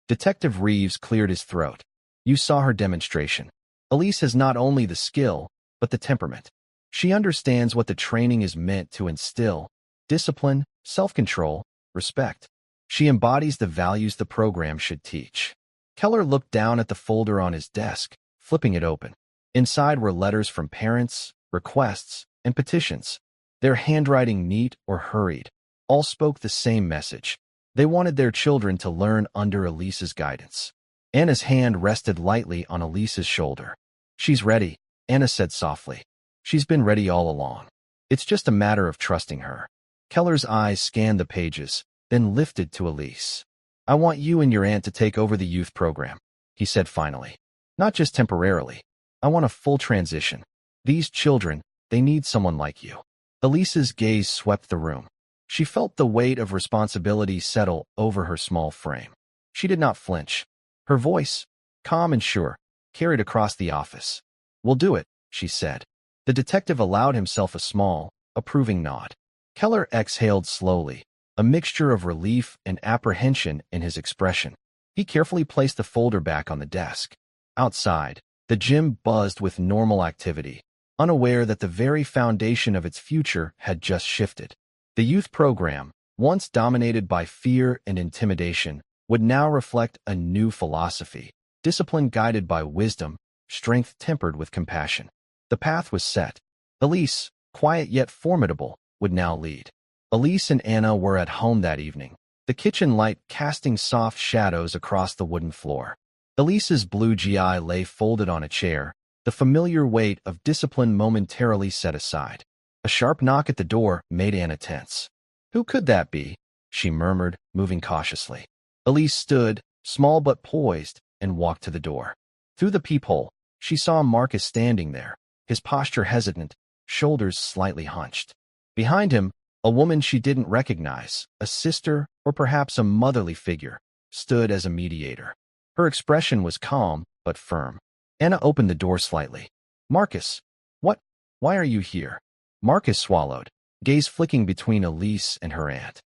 Detective Reeves cleared his throat. "You saw her demonstration. Elise has not only the skill, but the temperament. She understands what the training is meant to instill: discipline, self-control, respect. She embodies the values the program should teach." Keller looked down at the folder on his desk, flipping it open. Inside were letters from parents, requests, and petitions. Their handwriting neat or hurried, all spoke the same message. They wanted their children to learn under Elise's guidance. Anna's hand rested lightly on Elise's shoulder. "She's ready," Anna said softly. "She's been ready all along. It's just a matter of trusting her." Keller's eyes scanned the pages, then lifted to Elise. "I want you and your aunt to take over the youth program," he said finally. "Not just temporarily. I want a full transition. These children, they need someone like you." Elise's gaze swept the room. She felt the weight of responsibility settle over her small frame. She did not flinch. Her voice, calm and sure, carried across the office. "We'll do it," she said. The detective allowed himself a small, approving nod. Keller exhaled slowly, a mixture of relief and apprehension in his expression. He carefully placed the folder back on the desk. Outside, the gym buzzed with normal activity, unaware that the very foundation of its future had just shifted. The youth program, once dominated by fear and intimidation, would now reflect a new philosophy, discipline guided by wisdom, strength tempered with compassion. The path was set. Elise, quiet yet formidable, would now lead. Elise and Anna were at home that evening, the kitchen light casting soft shadows across the wooden floor. Elise's blue GI lay folded on a chair, the familiar weight of discipline momentarily set aside. A sharp knock at the door made Anna tense. "Who could that be?" she murmured, moving cautiously. Elise stood, small but poised, and walked to the door. Through the peephole, she saw Marcus standing there, his posture hesitant, shoulders slightly hunched. Behind him, a woman she didn't recognize, a sister or perhaps a motherly figure, stood as a mediator. Her expression was calm but firm. Anna opened the door slightly. "Marcus, what? Why are you here?" Marcus swallowed, gaze flicking between Elise and her aunt.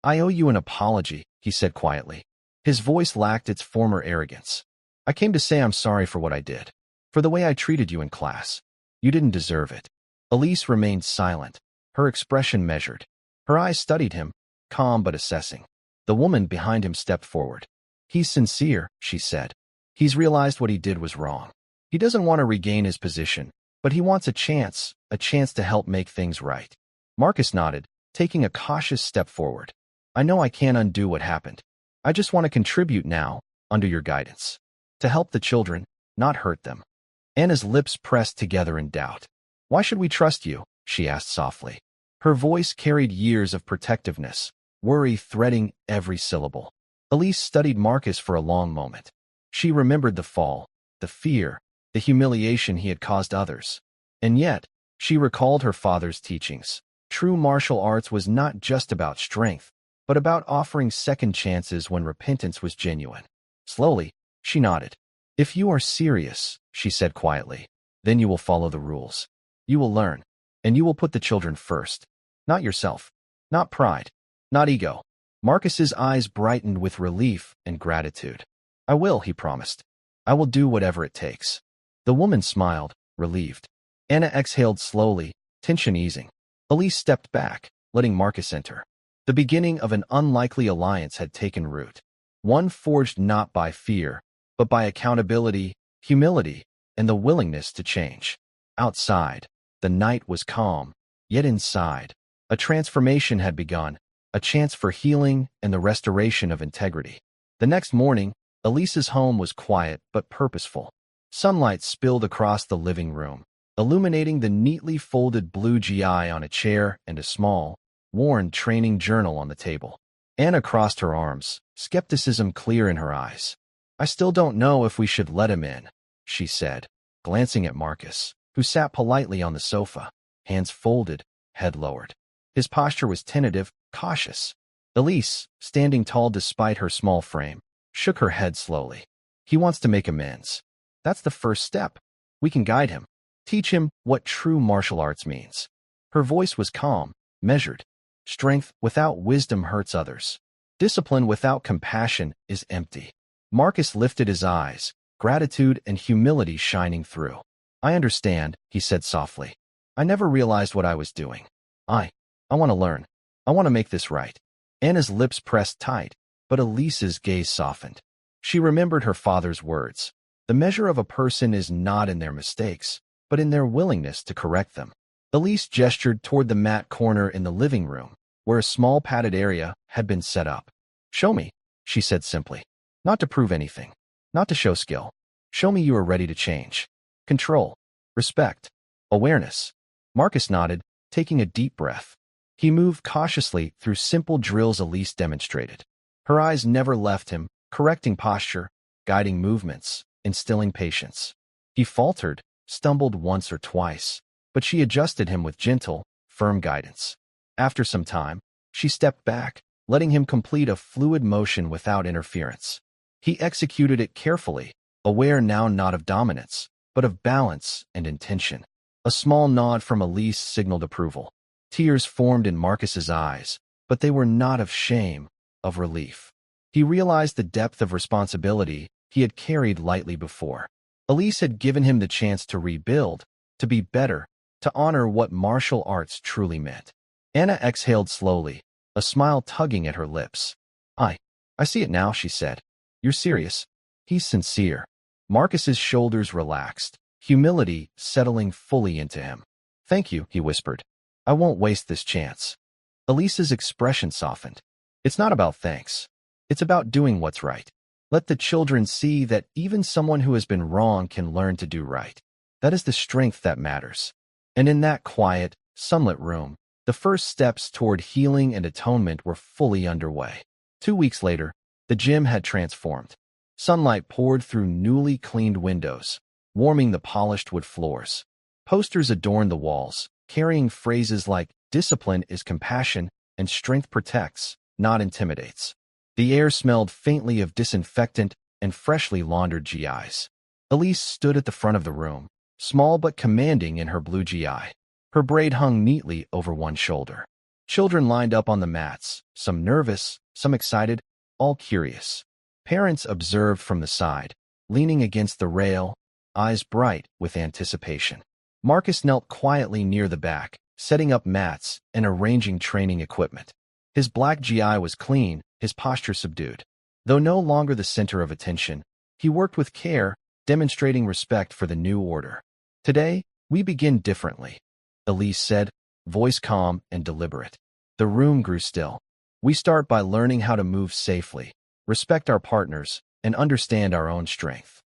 I owe you an apology," he said quietly. His voice lacked its former arrogance. "I came to say I'm sorry for what I did, for the way I treated you in class. You didn't deserve it." Elise remained silent, her expression measured. Her eyes studied him, calm but assessing. The woman behind him stepped forward. "He's sincere," she said. "He's realized what he did was wrong. He doesn't want to regain his position, but he wants a chance to help make things right." Marcus nodded, taking a cautious step forward. "I know I can't undo what happened. I just want to contribute now, under your guidance. To help the children, not hurt them." Anna's lips pressed together in doubt. "Why should we trust you?" she asked softly. Her voice carried years of protectiveness, worry threading every syllable. Elise studied Marcus for a long moment. She remembered the fall, the fear, the humiliation he had caused others. And yet, she recalled her father's teachings. True martial arts was not just about strength, but about offering second chances when repentance was genuine. Slowly, she nodded. "If you are serious," she said quietly, "then you will follow the rules. You will learn, and you will put the children first. Not yourself, not pride, not ego." Marcus's eyes brightened with relief and gratitude. "I will," he promised. "I will do whatever it takes." The woman smiled, relieved. Anna exhaled slowly, tension easing. Elise stepped back, letting Marcus enter. The beginning of an unlikely alliance had taken root. One forged not by fear, but by accountability, humility, and the willingness to change. Outside, the night was calm, yet inside, a transformation had begun, a chance for healing and the restoration of integrity. The next morning, Elise's home was quiet but purposeful. Sunlight spilled across the living room, illuminating the neatly folded blue GI on a chair and a small, worn training journal on the table. Anna crossed her arms, skepticism clear in her eyes. "I still don't know if we should let him in," she said, glancing at Marcus, who sat politely on the sofa, hands folded, head lowered. His posture was tentative, cautious. Elise, standing tall despite her small frame, shook her head slowly. "He wants to make amends. That's the first step. We can guide him, teach him what true martial arts means." Her voice was calm, measured. "Strength without wisdom hurts others. Discipline without compassion is empty." Marcus lifted his eyes, gratitude and humility shining through. "I understand," he said softly. "I never realized what I was doing. I want to learn. I want to make this right." Anna's lips pressed tight, but Elise's gaze softened. She remembered her father's words. The measure of a person is not in their mistakes, but in their willingness to correct them. Elise gestured toward the mat corner in the living room, where a small padded area had been set up. "Show me," she said simply. "Not to prove anything, not to show skill. Show me you are ready to change. Control, respect, awareness." Marcus nodded, taking a deep breath. He moved cautiously through simple drills Elise demonstrated. Her eyes never left him, correcting posture, guiding movements, instilling patience. He faltered, stumbled once or twice, but she adjusted him with gentle, firm guidance. After some time, she stepped back, letting him complete a fluid motion without interference. He executed it carefully, aware now not of dominance, but of balance and intention. A small nod from Elise signaled approval. Tears formed in Marcus's eyes, but they were not of shame, of relief. He realized the depth of responsibility he had carried lightly before. Elise had given him the chance to rebuild, to be better, to honor what martial arts truly meant. Anna exhaled slowly, a smile tugging at her lips. I see it now," she said. "You're serious. He's sincere." Marcus's shoulders relaxed, humility settling fully into him. "Thank you," he whispered. "I won't waste this chance." Elise's expression softened. "It's not about thanks. It's about doing what's right. Let the children see that even someone who has been wrong can learn to do right. That is the strength that matters." And in that quiet, sunlit room, the first steps toward healing and atonement were fully underway. 2 weeks later, the gym had transformed. Sunlight poured through newly cleaned windows, warming the polished wood floors. Posters adorned the walls, carrying phrases like "discipline is compassion" and "strength protects, not intimidates." The air smelled faintly of disinfectant and freshly laundered GIs. Elise stood at the front of the room, small but commanding in her blue GI. Her braid hung neatly over one shoulder. Children lined up on the mats, some nervous, some excited, all curious. Parents observed from the side, leaning against the rail, eyes bright with anticipation. Marcus knelt quietly near the back, setting up mats and arranging training equipment. His black GI was clean, his posture subdued. Though no longer the center of attention, he worked with care, demonstrating respect for the new order. "Today, we begin differently," Elise said, voice calm and deliberate. The room grew still. "We start by learning how to move safely, respect our partners, and understand our own strength."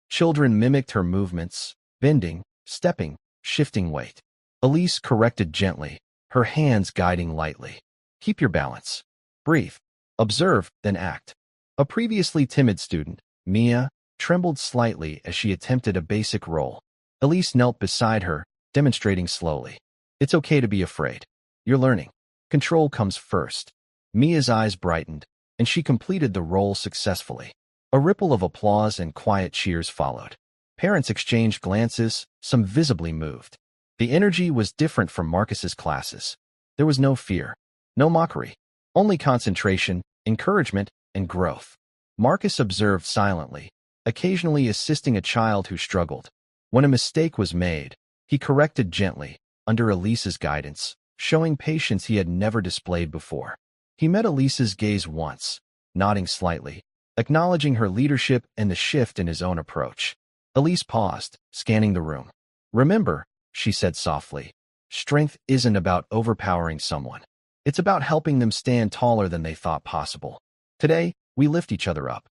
Children mimicked her movements, bending, stepping, shifting weight. Elise corrected gently, her hands guiding lightly. Keep your balance. Breathe. Observe, then act. A previously timid student, Mia, trembled slightly as she attempted a basic roll. Elise knelt beside her, demonstrating slowly. It's okay to be afraid. You're learning. Control comes first. Mia's eyes brightened, and she completed the roll successfully. A ripple of applause and quiet cheers followed. Parents exchanged glances, some visibly moved. The energy was different from Marcus's classes. There was no fear, no mockery, only concentration, encouragement, and growth. Marcus observed silently, occasionally assisting a child who struggled. When a mistake was made, he corrected gently, under Elise's guidance, showing patience he had never displayed before. He met Elise's gaze once, nodding slightly, acknowledging her leadership and the shift in his own approach. Elise paused, scanning the room. Remember, she said softly, strength isn't about overpowering someone. It's about helping them stand taller than they thought possible. Today, we lift each other up.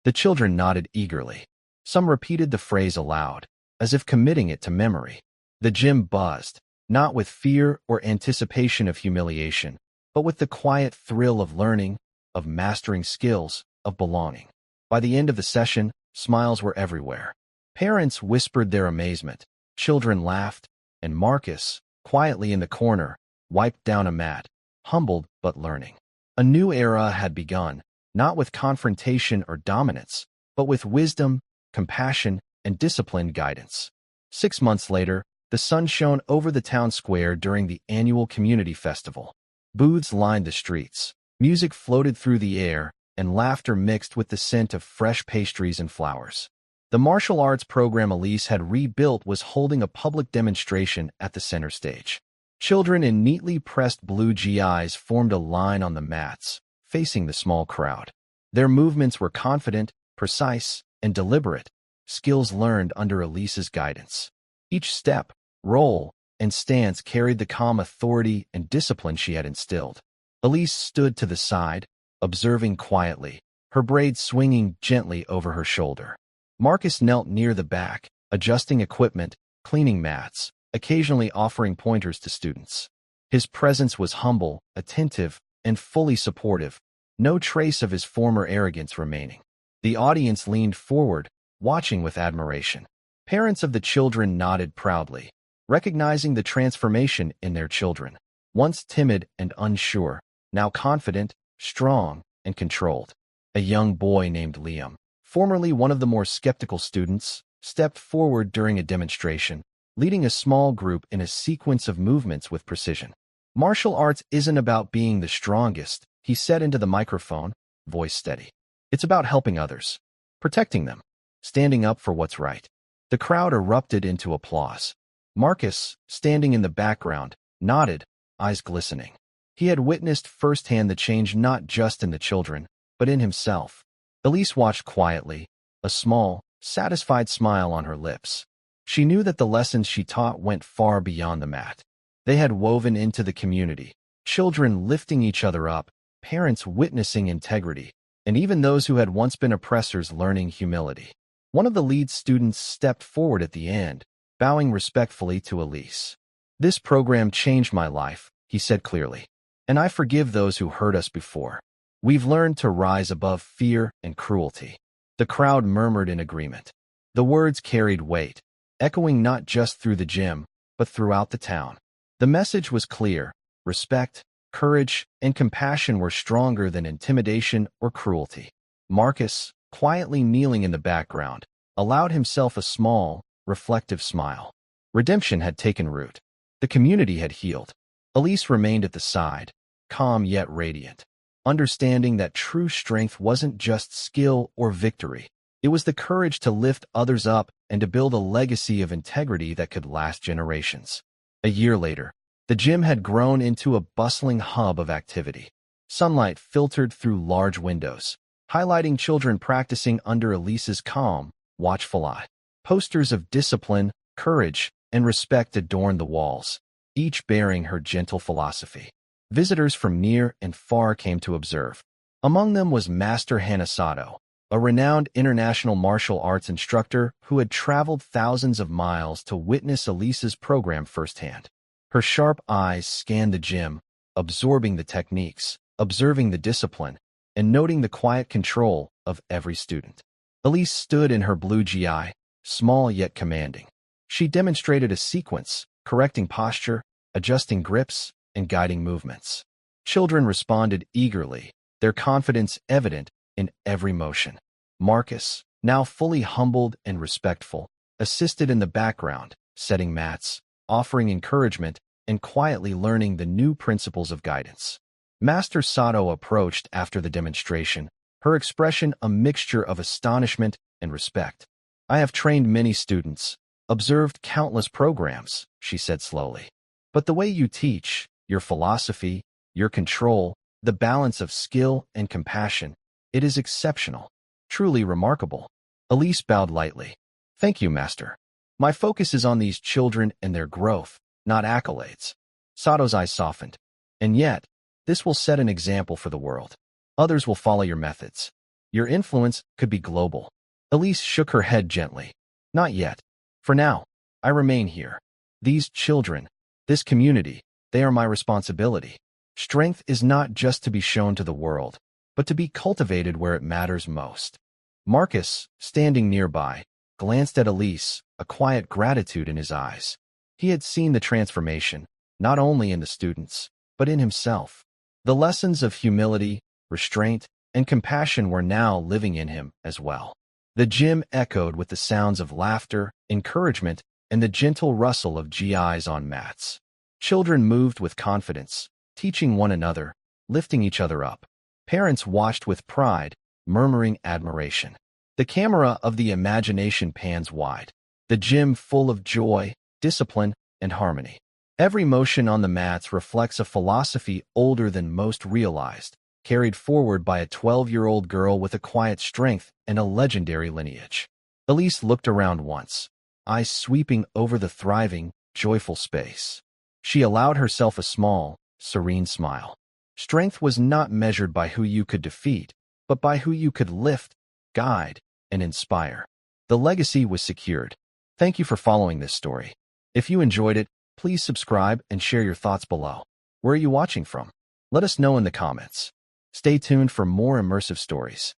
The children nodded eagerly. Some repeated the phrase aloud, as if committing it to memory. The gym buzzed, not with fear or anticipation of humiliation, but with the quiet thrill of learning, of mastering skills, of belonging. By the end of the session, smiles were everywhere. Parents whispered their amazement, children laughed, and Marcus, quietly in the corner, wiped down a mat, humbled but learning. A new era had begun, not with confrontation or dominance, but with wisdom, compassion, and disciplined guidance. 6 months later, the sun shone over the town square during the annual community festival. Booths lined the streets, music floated through the air, and laughter mixed with the scent of fresh pastries and flowers. The martial arts program Elise had rebuilt was holding a public demonstration at the center stage. Children in neatly pressed blue GIs formed a line on the mats, facing the small crowd. Their movements were confident, precise, and deliberate, skills learned under Elise's guidance. Each step, roll, and stance carried the calm authority and discipline she had instilled. Elise stood to the side, observing quietly, her braids swinging gently over her shoulder. Marcus knelt near the back, adjusting equipment, cleaning mats, occasionally offering pointers to students. His presence was humble, attentive, and fully supportive, no trace of his former arrogance remaining. The audience leaned forward, watching with admiration. Parents of the children nodded proudly, recognizing the transformation in their children. Once timid and unsure, now confident, strong, and controlled. A young boy named Liam, formerly one of the more skeptical students, stepped forward during a demonstration, leading a small group in a sequence of movements with precision. Martial arts isn't about being the strongest, he said into the microphone, voice steady. It's about helping others, protecting them, standing up for what's right. The crowd erupted into applause. Marcus, standing in the background, nodded, eyes glistening. He had witnessed firsthand the change not just in the children, but in himself. Elise watched quietly, a small, satisfied smile on her lips. She knew that the lessons she taught went far beyond the mat. They had woven into the community, children lifting each other up, parents witnessing integrity, and even those who had once been oppressors learning humility. One of the lead students stepped forward at the end, bowing respectfully to Elise. This program changed my life, he said clearly, and I forgive those who hurt us before. We've learned to rise above fear and cruelty. The crowd murmured in agreement. The words carried weight, echoing not just through the gym, but throughout the town. The message was clear. Respect, courage, and compassion were stronger than intimidation or cruelty. Marcus, quietly kneeling in the background, allowed himself a small, reflective smile. Redemption had taken root. The community had healed. Elise remained at the side, calm yet radiant, understanding that true strength wasn't just skill or victory. It was the courage to lift others up and to build a legacy of integrity that could last generations. A year later, the gym had grown into a bustling hub of activity. Sunlight filtered through large windows, highlighting children practicing under Elise's calm, watchful eye. Posters of discipline, courage, and respect adorned the walls, each bearing her gentle philosophy. Visitors from near and far came to observe. Among them was Master Hanasato, a renowned international martial arts instructor who had traveled thousands of miles to witness Elise's program firsthand. Her sharp eyes scanned the gym, absorbing the techniques, observing the discipline, and noting the quiet control of every student. Elise stood in her blue GI, small yet commanding. She demonstrated a sequence, correcting posture, adjusting grips, and guiding movements. Children responded eagerly, their confidence evident in every motion. Marcus, now fully humbled and respectful, assisted in the background, setting mats, offering encouragement, and quietly learning the new principles of guidance. Master Sato approached after the demonstration, her expression a mixture of astonishment and respect. "I have trained many students, observed countless programs," she said slowly. "But the way you teach, your philosophy, your control, the balance of skill and compassion, it is exceptional, truly remarkable." Elise bowed lightly. "Thank you, Master. My focus is on these children and their growth, not accolades." Sato's eyes softened. "And yet, this will set an example for the world. Others will follow your methods. Your influence could be global." Elise shook her head gently. "Not yet. For now, I remain here. These children, this community, they are my responsibility. Strength is not just to be shown to the world, but to be cultivated where it matters most." Marcus, standing nearby, glanced at Elise, a quiet gratitude in his eyes. He had seen the transformation, not only in the students, but in himself. The lessons of humility, restraint, and compassion were now living in him as well. The gym echoed with the sounds of laughter, encouragement, and the gentle rustle of GIs on mats. Children moved with confidence, teaching one another, lifting each other up. Parents watched with pride, murmuring admiration. The camera of the imagination pans wide, the gym full of joy, discipline, and harmony. Every motion on the mats reflects a philosophy older than most realized, carried forward by a 12-year-old girl with a quiet strength and a legendary lineage. Elise looked around once, eyes sweeping over the thriving, joyful space. She allowed herself a small, serene smile. Strength was not measured by who you could defeat, but by who you could lift, guide, and inspire. The legacy was secured. Thank you for following this story. If you enjoyed it, please subscribe and share your thoughts below. Where are you watching from? Let us know in the comments. Stay tuned for more immersive stories.